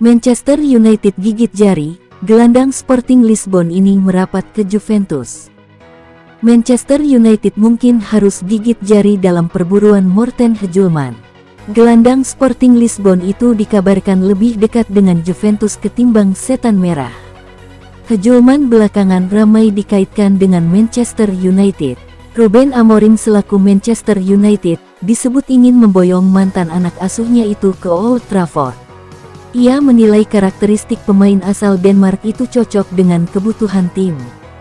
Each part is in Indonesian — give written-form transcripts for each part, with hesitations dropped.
Manchester United gigit jari, gelandang Sporting Lisbon ini merapat ke Juventus. Manchester United mungkin harus gigit jari dalam perburuan Morten Hjulmand. Gelandang Sporting Lisbon itu dikabarkan lebih dekat dengan Juventus ketimbang Setan Merah. Hjulmand belakangan ramai dikaitkan dengan Manchester United. Ruben Amorim selaku Manchester United disebut ingin memboyong mantan anak asuhnya itu ke Old Trafford. Ia menilai karakteristik pemain asal Denmark itu cocok dengan kebutuhan tim,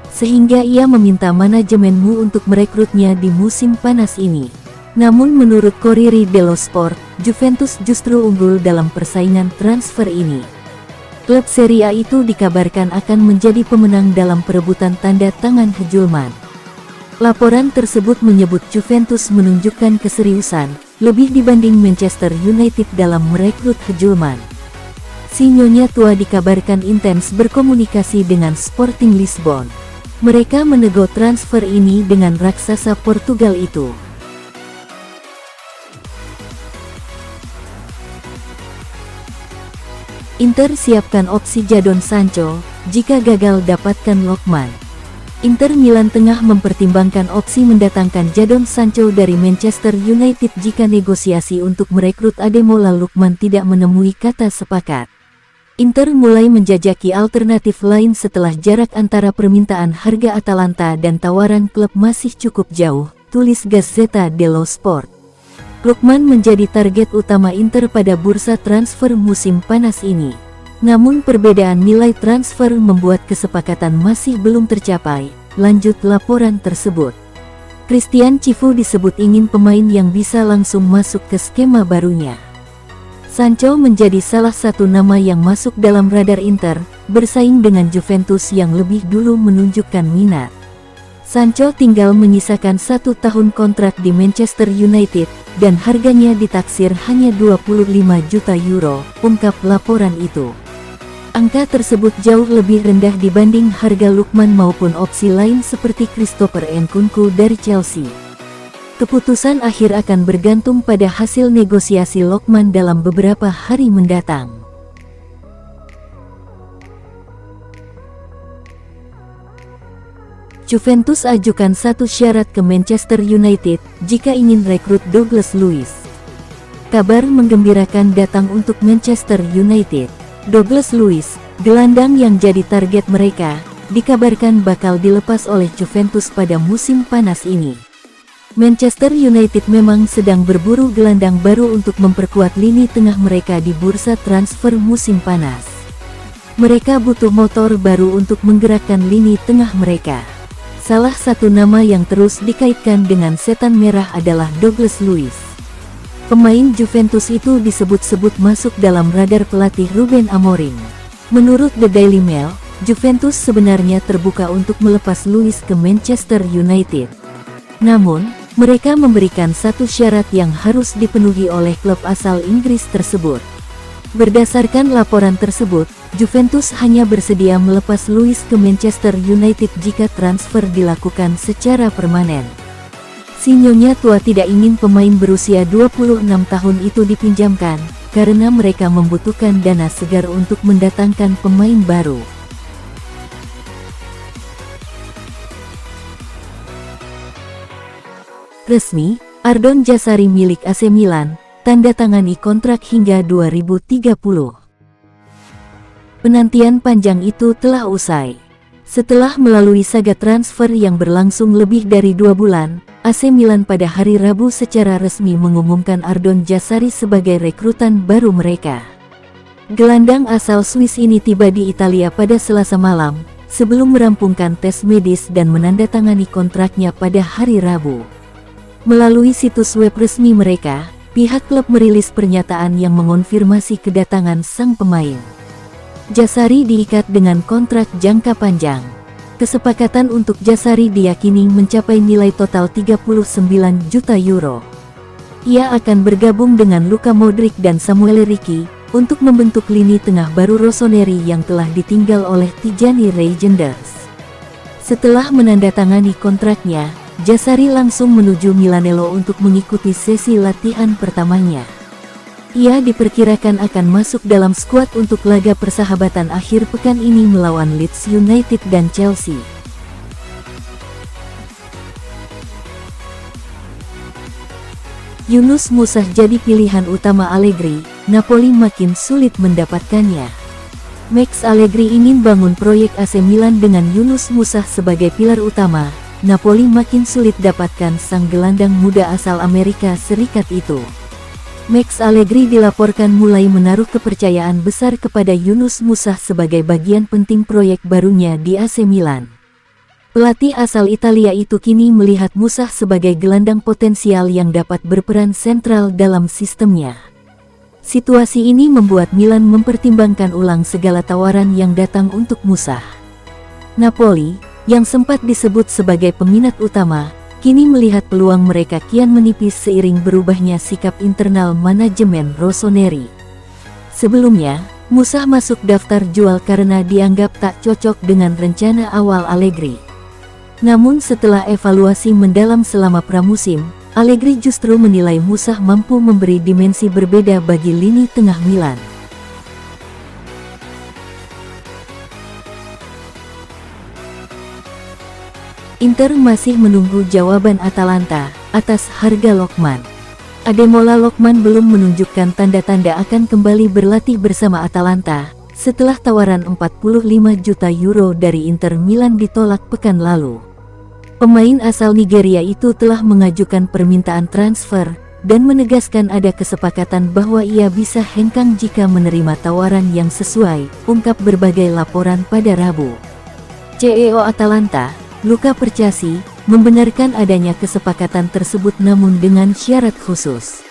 sehingga ia meminta manajemen MU untuk merekrutnya di musim panas ini. Namun menurut Corriere dello Sport, Juventus justru unggul dalam persaingan transfer ini. Klub Serie A itu dikabarkan akan menjadi pemenang dalam perebutan tanda tangan Hjulmand. Laporan tersebut menyebut Juventus menunjukkan keseriusan lebih dibanding Manchester United dalam merekrut Hjulmand. Si Nyonya tua dikabarkan intens berkomunikasi dengan Sporting Lisbon. Mereka menego transfer ini dengan raksasa Portugal itu. Inter siapkan opsi Jadon Sancho jika gagal dapatkan Lookman. Inter Milan tengah mempertimbangkan opsi mendatangkan Jadon Sancho dari Manchester United jika negosiasi untuk merekrut Ademola Lookman tidak menemui kata sepakat. Inter mulai menjajaki alternatif lain setelah jarak antara permintaan harga Atalanta dan tawaran klub masih cukup jauh, tulis Gazzetta dello Sport. Lookman menjadi target utama Inter pada bursa transfer musim panas ini. Namun perbedaan nilai transfer membuat kesepakatan masih belum tercapai, lanjut laporan tersebut. Christian Chivu disebut ingin pemain yang bisa langsung masuk ke skema barunya. Sancho menjadi salah satu nama yang masuk dalam radar Inter, bersaing dengan Juventus yang lebih dulu menunjukkan minat. Sancho tinggal menyisakan 1 tahun kontrak di Manchester United, dan harganya ditaksir hanya 25 juta euro, ungkap laporan itu. Angka tersebut jauh lebih rendah dibanding harga Lookman maupun opsi lain seperti Christopher Nkunku dari Chelsea. Keputusan akhir akan bergantung pada hasil negosiasi Lookman dalam beberapa hari mendatang. Juventus ajukan satu syarat ke Manchester United jika ingin rekrut Douglas Luiz. Kabar menggembirakan datang untuk Manchester United. Douglas Luiz, gelandang yang jadi target mereka, dikabarkan bakal dilepas oleh Juventus pada musim panas ini. Manchester United memang sedang berburu gelandang baru untuk memperkuat lini tengah mereka di bursa transfer musim panas. Mereka butuh motor baru untuk menggerakkan lini tengah mereka. Salah satu nama yang terus dikaitkan dengan Setan Merah adalah Douglas Luiz. Pemain Juventus itu disebut-sebut masuk dalam radar pelatih Ruben Amorim. Menurut The Daily Mail, Juventus sebenarnya terbuka untuk melepas Luiz ke Manchester United. Namun, mereka memberikan satu syarat yang harus dipenuhi oleh klub asal Inggris tersebut. Berdasarkan laporan tersebut, Juventus hanya bersedia melepas Luiz ke Manchester United jika transfer dilakukan secara permanen. Si Nyonya tua tidak ingin pemain berusia 26 tahun itu dipinjamkan, karena mereka membutuhkan dana segar untuk mendatangkan pemain baru. Resmi, Ardon Jazari milik AC Milan, tanda tangani kontrak hingga 2030. Penantian panjang itu telah usai. Setelah melalui saga transfer yang berlangsung lebih dari 2 bulan, AC Milan pada hari Rabu secara resmi mengumumkan Ardon Jazari sebagai rekrutan baru mereka. Gelandang asal Swiss ini tiba di Italia pada Selasa malam, sebelum merampungkan tes medis dan menandatangani kontraknya pada hari Rabu. Melalui situs web resmi mereka, pihak klub merilis pernyataan yang mengonfirmasi kedatangan sang pemain. Jazari diikat dengan kontrak jangka panjang. Kesepakatan untuk Jazari diyakini mencapai nilai total 39 juta euro. Ia akan bergabung dengan Luka Modric dan Samuel Ricky untuk membentuk lini tengah baru Rossoneri yang telah ditinggal oleh Tijani Reijnders. Setelah menandatangani kontraknya, Jazari langsung menuju Milanello untuk mengikuti sesi latihan pertamanya. Ia diperkirakan akan masuk dalam skuad untuk laga persahabatan akhir pekan ini melawan Leeds United dan Chelsea. Yunus Musah jadi pilihan utama Allegri, Napoli makin sulit mendapatkannya. Max Allegri ingin bangun proyek AC Milan dengan Yunus Musah sebagai pilar utama. Napoli makin sulit dapatkan sang gelandang muda asal Amerika Serikat itu. Max Allegri dilaporkan mulai menaruh kepercayaan besar kepada Yunus Musah sebagai bagian penting proyek barunya di AC Milan. Pelatih asal Italia itu kini melihat Musah sebagai gelandang potensial yang dapat berperan sentral dalam sistemnya. Situasi ini membuat Milan mempertimbangkan ulang segala tawaran yang datang untuk Musah. Napoli, yang sempat disebut sebagai peminat utama, kini melihat peluang mereka kian menipis seiring berubahnya sikap internal manajemen Rossoneri. Sebelumnya, Musah masuk daftar jual karena dianggap tak cocok dengan rencana awal Allegri. Namun setelah evaluasi mendalam selama pramusim, Allegri justru menilai Musah mampu memberi dimensi berbeda bagi lini tengah Milan. Inter masih menunggu jawaban Atalanta atas harga Lookman. Ademola Lookman belum menunjukkan tanda-tanda akan kembali berlatih bersama Atalanta setelah tawaran 45 juta euro dari Inter Milan ditolak pekan lalu. Pemain asal Nigeria itu telah mengajukan permintaan transfer dan menegaskan ada kesepakatan bahwa ia bisa hengkang jika menerima tawaran yang sesuai, ungkap berbagai laporan pada Rabu. CEO Atalanta, Luca Percasi, membenarkan adanya kesepakatan tersebut namun dengan syarat khusus.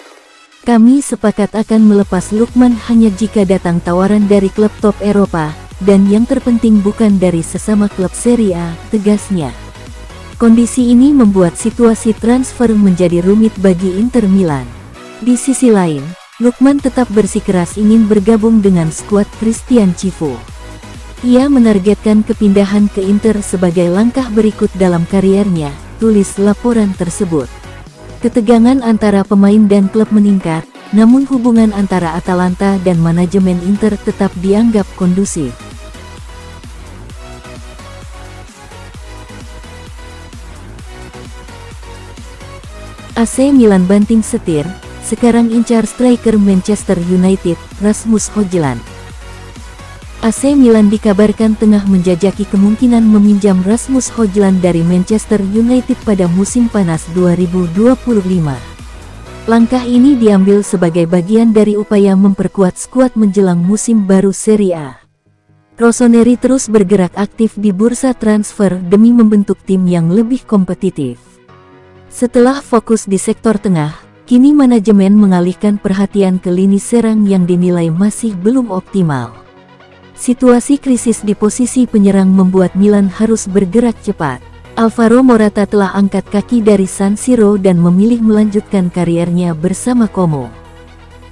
Kami sepakat akan melepas Lookman hanya jika datang tawaran dari klub top Eropa, dan yang terpenting bukan dari sesama klub Serie A, tegasnya. Kondisi ini membuat situasi transfer menjadi rumit bagi Inter Milan. Di sisi lain, Lookman tetap bersikeras ingin bergabung dengan skuad Christian Cifu. Ia menargetkan kepindahan ke Inter sebagai langkah berikut dalam kariernya, tulis laporan tersebut. Ketegangan antara pemain dan klub meningkat, namun hubungan antara Atalanta dan manajemen Inter tetap dianggap kondusif. AC Milan banting setir, sekarang incar striker Manchester United, Rasmus Højlund. AC Milan dikabarkan tengah menjajaki kemungkinan meminjam Rasmus Højlund dari Manchester United pada musim panas 2025. Langkah ini diambil sebagai bagian dari upaya memperkuat skuad menjelang musim baru Serie A. Rossoneri terus bergerak aktif di bursa transfer demi membentuk tim yang lebih kompetitif. Setelah fokus di sektor tengah, kini manajemen mengalihkan perhatian ke lini serang yang dinilai masih belum optimal. Situasi krisis di posisi penyerang membuat Milan harus bergerak cepat. Alvaro Morata telah angkat kaki dari San Siro dan memilih melanjutkan kariernya bersama Como.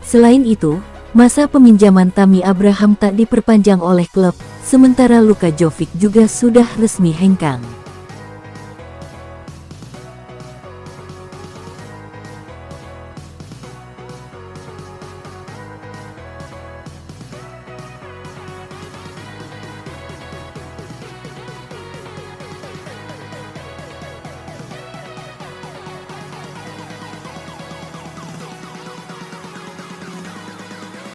Selain itu, masa peminjaman Tammy Abraham tak diperpanjang oleh klub, sementara Luka Jovic juga sudah resmi hengkang.